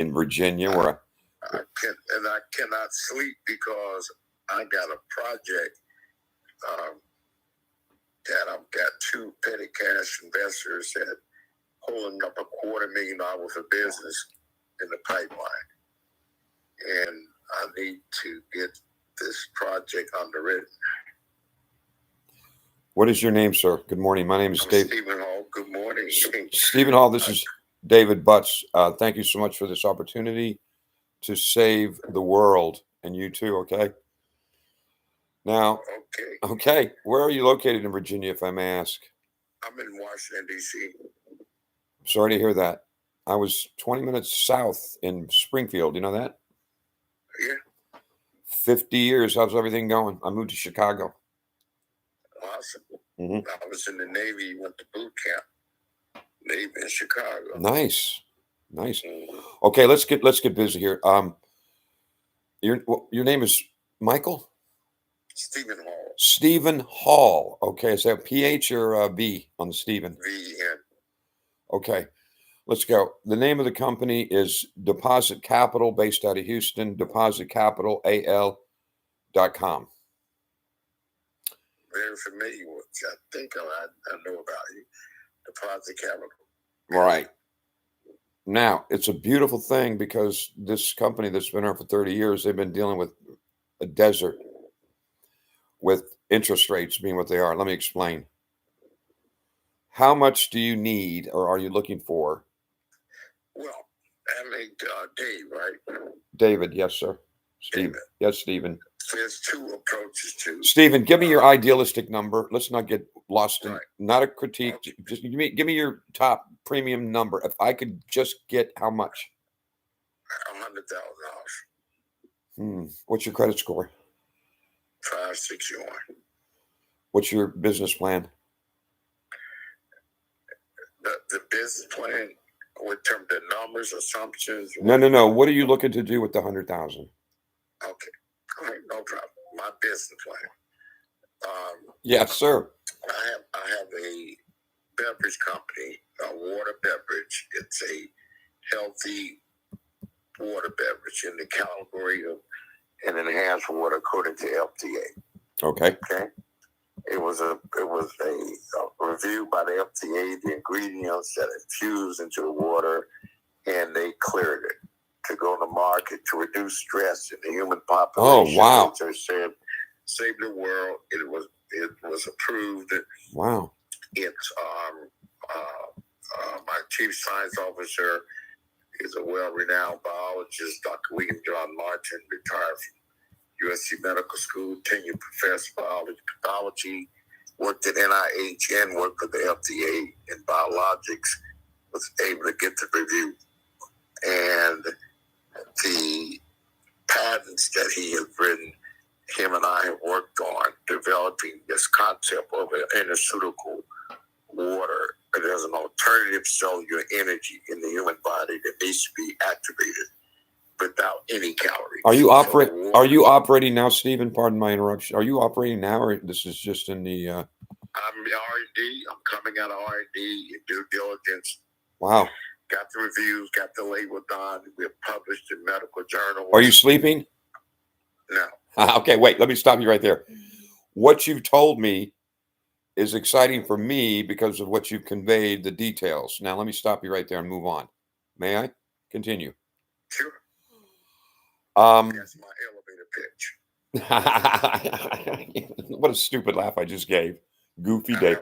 in Virginia, where I cannot sleep because I got a project that I've got two petty cash investors that holding up $250,000 for business in the pipeline, and I need to get this project underwritten. What is your name, sir? Good morning. My name is Stephen Hall. Good morning. Stephen Hall, this is David Butts. Thank you so much for this opportunity to save the world, and you too, okay? Now, okay, where are you located in Virginia, if I may ask? I'm in Washington, D.C. I'm sorry to hear that. I was 20 minutes south in Springfield. You know that? Yeah. 50 years. How's everything going? I moved to Chicago. Awesome. Mm-hmm. I was in the Navy, went to boot camp. Navy in Chicago. Nice. Mm-hmm. Okay, let's get busy here. Your name is Michael? Stephen Hall. Stephen Hall. Okay, is that PH or V on the Stephen? V-N. Okay, let's go. The name of the company is Deposit Capital, based out of Houston. DepositCapitalAL.com. Very familiar with you. I think I know about you. Deposit Capital. Right. Now, it's a beautiful thing because this company that's been around for 30 years, they've been dealing with a desert with interest rates being what they are. Let me explain. How much do you need or are you looking for? Well, I mean, Dave, right? David, yes, sir. Stephen. Yes, Stephen. There's two approaches to. Stephen, give me your idealistic number. Let's not get lost in not a critique. Okay. Just give me your top premium number. If I could just get how much? $100,000. What's your credit score? 561. What's your business plan? The business plan, with terms of numbers, assumptions. No. What are you looking to do with the $100,000? Okay, all right, no problem. My business plan. Yes, sir. I have a beverage company, a water beverage. It's a healthy water beverage in the category of an enhanced water according to FDA. Okay. It was a review by the FDA, the ingredients that infused into the water, and they cleared it to go to market to reduce stress in the human population. Oh, wow. To save the world. It was approved. Wow. It's my chief science officer is a well-renowned biologist, Dr. William John Martin, retired from USC Medical School, tenured professor of pathology, worked at NIH and worked for the FDA in biologics, was able to get the review. And the patents that he has written, him and I have worked on developing this concept of an energetic water. There's an alternative cellular energy in the human body that needs to be activated without any calories. Are you operating now, Stephen? Pardon my interruption. Are you operating now, or this is just in the? I'm R&D. I'm coming out of R&D and due diligence. Wow. Got the reviews. Got the label done. We're published in medical journals. Are you sleeping? No. Okay, wait. Let me stop you right there. What you've told me is exciting for me because of what you've conveyed, the details. Now, let me stop you right there and move on. May I continue? Sure. That's my elevator pitch. What a stupid laugh I just gave. Goofy day.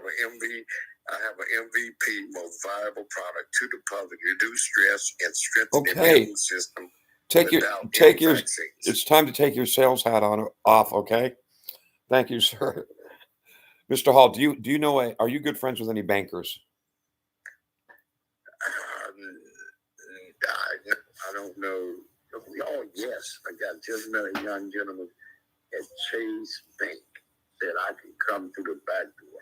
I have an MVP, most viable product to the public, reduce stress and strengthen the immune system. It's time to take your sales hat off, okay? Thank you, sir. Mr. Hall, do you know are you good friends with any bankers? I don't know. Oh, yes. I got just met a young gentleman at Chase Bank that I can come through the back door.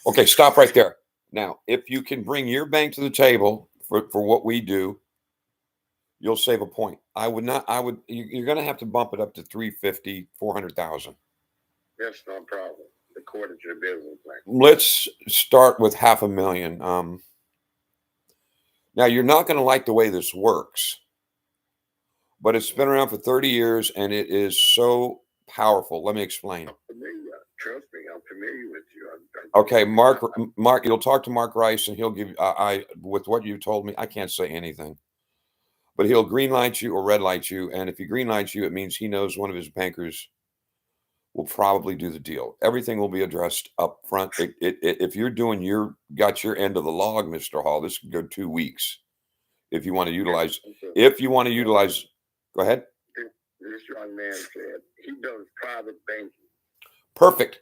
Okay, stop right there. Now, if you can bring your bank to the table for what we do, you'll save a point. You're going to have to bump it up to 350, 400,000. That's no problem. According to the business plan. Let's start with $500,000. Now, you're not going to like the way this works. but it's been around for 30 years and it is so powerful. Let me explain. Trust me, I'm familiar with you. Okay, Mark, you'll talk to Mark Rice and he'll give with what you told me, I can't say anything, but he'll green light you or red light you. And if he green lights you, it means he knows one of his bankers will probably do the deal. Everything will be addressed up front. If you're doing got your end of the log, Mr. Hall, this could go 2 weeks. If you want to utilize, go ahead. This young man said he does private banking. Perfect.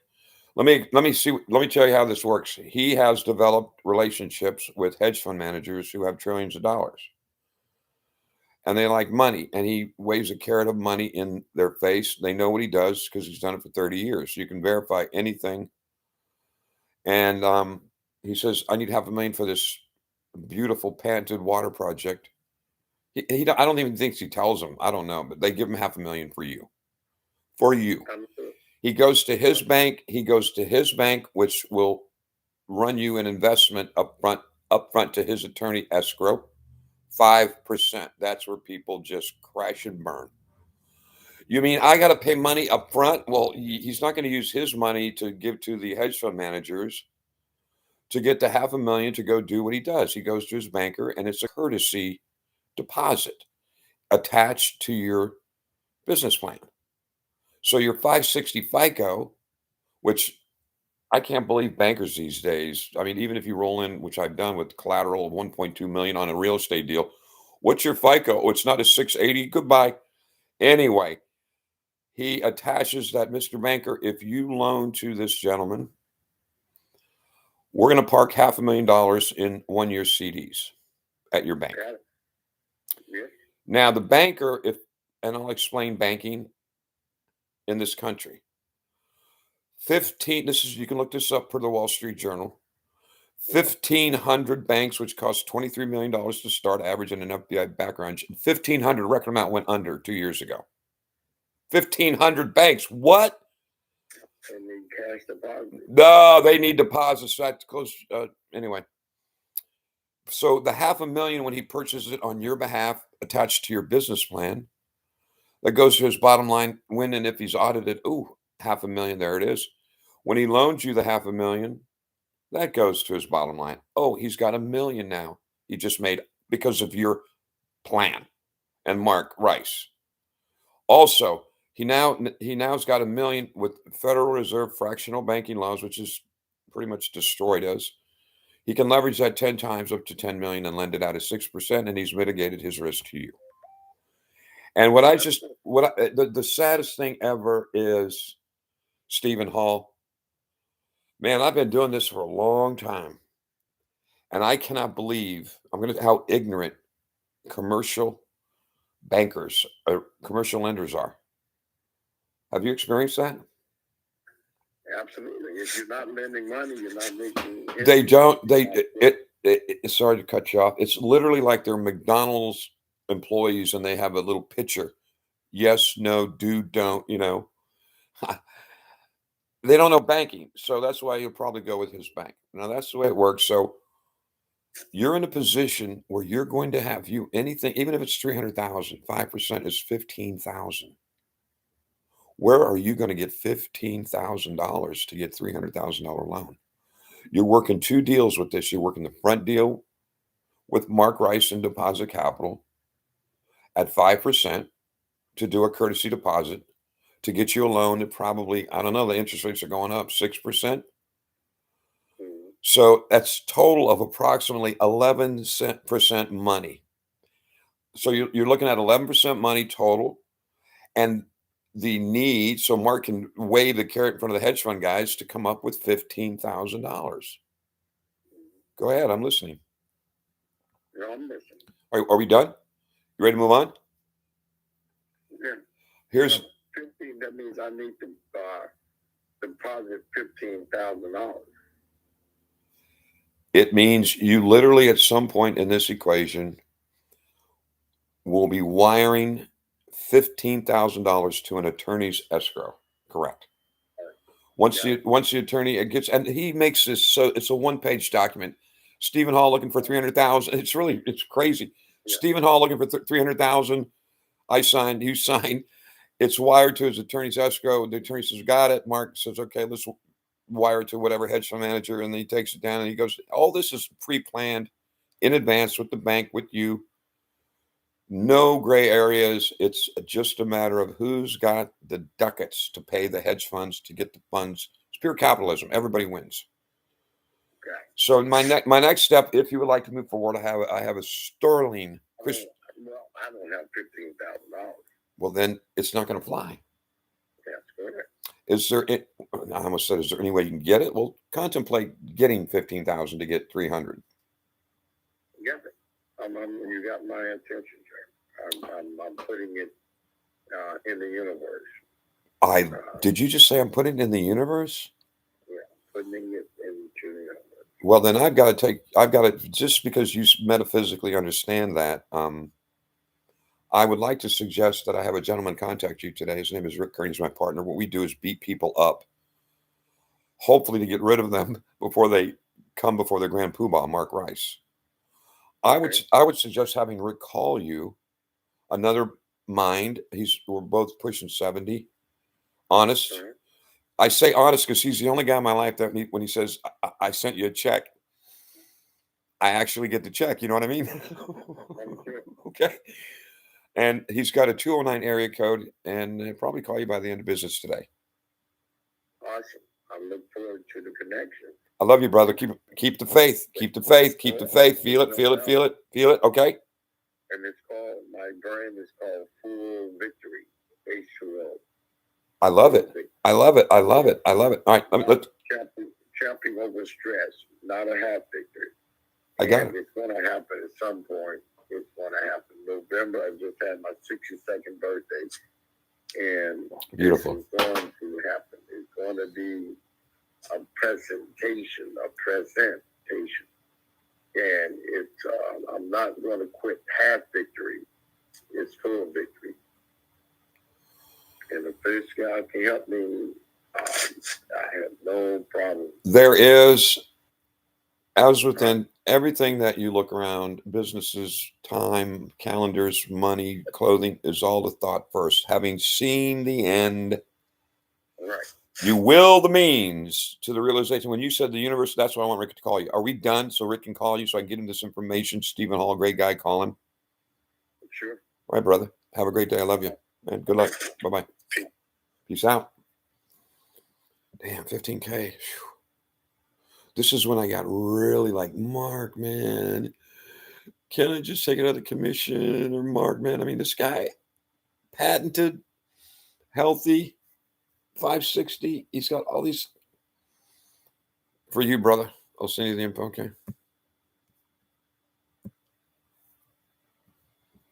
Let me tell you how this works. He has developed relationships with hedge fund managers who have trillions of dollars. And they like money. And he waves a carrot of money in their face. They know what he does because he's done it for 30 years. You can verify anything. And he says, I need $500,000 for this beautiful patented water project. I don't even think he tells them. I don't know. But they give him $500,000 for you. For you. He goes to his bank. Which will run you an investment upfront to his attorney escrow, 5%. That's where people just crash and burn. You mean I got to pay money up front? Well, he's not going to use his money to give to the hedge fund managers to get the $500,000 to go do what he does. He goes to his banker, and it's a courtesy deposit attached to your business plan. So your 560 FICO, which I can't believe bankers these days. I mean, even if you roll in, which I've done with collateral of 1.2 million on a real estate deal, what's your FICO? Oh, it's not a 680. Goodbye. Anyway, he attaches that, Mr. Banker, if you loan to this gentleman, we're going to park $500,000 in 1 year CDs at your bank. Yeah. Now, the banker, and I'll explain banking in this country. You can look this up per the Wall Street Journal. 1,500 banks, which cost $23 million to start, average in an FBI background. 1,500 record amount went under 2 years ago. 1,500 banks. What? They need cash deposits. No, they need deposits. That's close. Anyway. So the $500,000, when he purchases it on your behalf, attached to your business plan, that goes to his bottom line when and if he's audited. Ooh, $500,000, there it is. When he loans you the $500,000, that goes to his bottom line. Oh, he's got $1 million now. He just made because of your plan and Mark Rice. Also, he now's got $1 million with Federal Reserve fractional banking laws, which is pretty much destroyed us. He can leverage that 10 times up to $10 million and lend it out at 6%, and he's mitigated his risk to you. And the saddest thing ever is Stephen Hall. Man, I've been doing this for a long time, and I cannot believe how ignorant commercial bankers or commercial lenders are. Have you experienced that? Absolutely. If you're not lending money, you're not making. They don't. Sorry to cut you off. It's literally like they're McDonald's employees, and they have a little picture. Yes, no, do, don't. They don't know banking, so that's why you'll probably go with his bank. Now that's the way it works. So you're in a position where you're going to have anything, even if it's 300,000, 5% is 15,000. Where are you going to get $15,000 to get $300,000 loan? You're working 2 deals with this. You're working the front deal with Mark Rice and Deposit Capital at 5% to do a courtesy deposit to get you a loan at probably, I don't know, the interest rates are going up 6%. So that's total of approximately 11% money. So you're looking at 11% money total, and the need, so Mark can wave the carrot in front of the hedge fund guys to come up with $15,000. Go ahead, I'm listening. Yeah, I'm listening. Are we done? You ready to move on? Yeah. Here's 15. That means I need to deposit $15,000. It means you literally at some point in this equation will be wiring $15,000 to an attorney's escrow. Correct. Once the attorney gets, and he makes this, so it's a 1-page document. Stephen Hall looking for 300,000. It's crazy. Yeah. Stephen Hall looking for 300,000. I signed, you signed. It's wired to his attorney's escrow. The attorney says, got it. Mark says, okay, let's wire it to whatever hedge fund manager. And then he takes it down and he goes, all this is pre-planned in advance with the bank, with you. No gray areas. It's just a matter of who's got the ducats to pay the hedge funds to get the funds. It's pure capitalism. Everybody wins. Okay. So my next step, if you would like to move forward, I have a sterling. Well, I don't have $15,000. Well, then it's not going to fly. That's correct. Is there? I almost said, is there any way you can get it? Well, contemplate getting 15,000 to get 300. Get it. You got my attention, sir. I'm putting it in the universe. Did you just say I'm putting it in the universe? Yeah, putting it into the universe. Well, then I've got to, just because you metaphysically understand that, I would like to suggest that I have a gentleman contact you today. His name is Rick Kearney. He's my partner. What we do is beat people up, hopefully to get rid of them before they come before their grand poobah, Mark Rice. I would suggest having Rick call you, another mind. We're both pushing 70. Honest. Mhm. I say honest because he's the only guy in my life that when he says, I sent you a check, I actually get the check. You know what I mean? Okay. And he's got a 209 area code, and he'll probably call you by the end of business today. Awesome. I look forward to the connection. I love you, brother. Keep the faith. Keep the faith. Keep the faith. Feel it. Feel it. Feel it. Feel it. Okay. And it's called, my brand is called Full Victory. H2O. I love it. I love it. I love it. I love it. All right. Let's. Champion over stress, not a half victory. I got it. It's going to happen at some point. It's going to happen. November, I just had my 62nd birthday. And Beautiful. It's going to happen. It's going to be a presentation. And it's I'm not going to quit half victory. It's full victory. And if this guy can help me, I have no problem. There is, as within everything that you look around, businesses, time, calendars, money, clothing, is all the thought first. Having seen the end, Right. you will the means to the realization. When you said the universe, that's why I want Rick to call you. Are we done? So Rick can call you so I can get him this information. Stephen Hall, great guy, call him. Sure. All right, brother. Have a great day. I love you. Man, good luck. Bye-bye. Peace out. Damn, 15K. Whew. This is when I got really like, Mark, man, can I just take another commission? Or Mark, man, I mean, this guy, patented, healthy, 560. He's got all these. For you, brother. I'll send you the info, okay?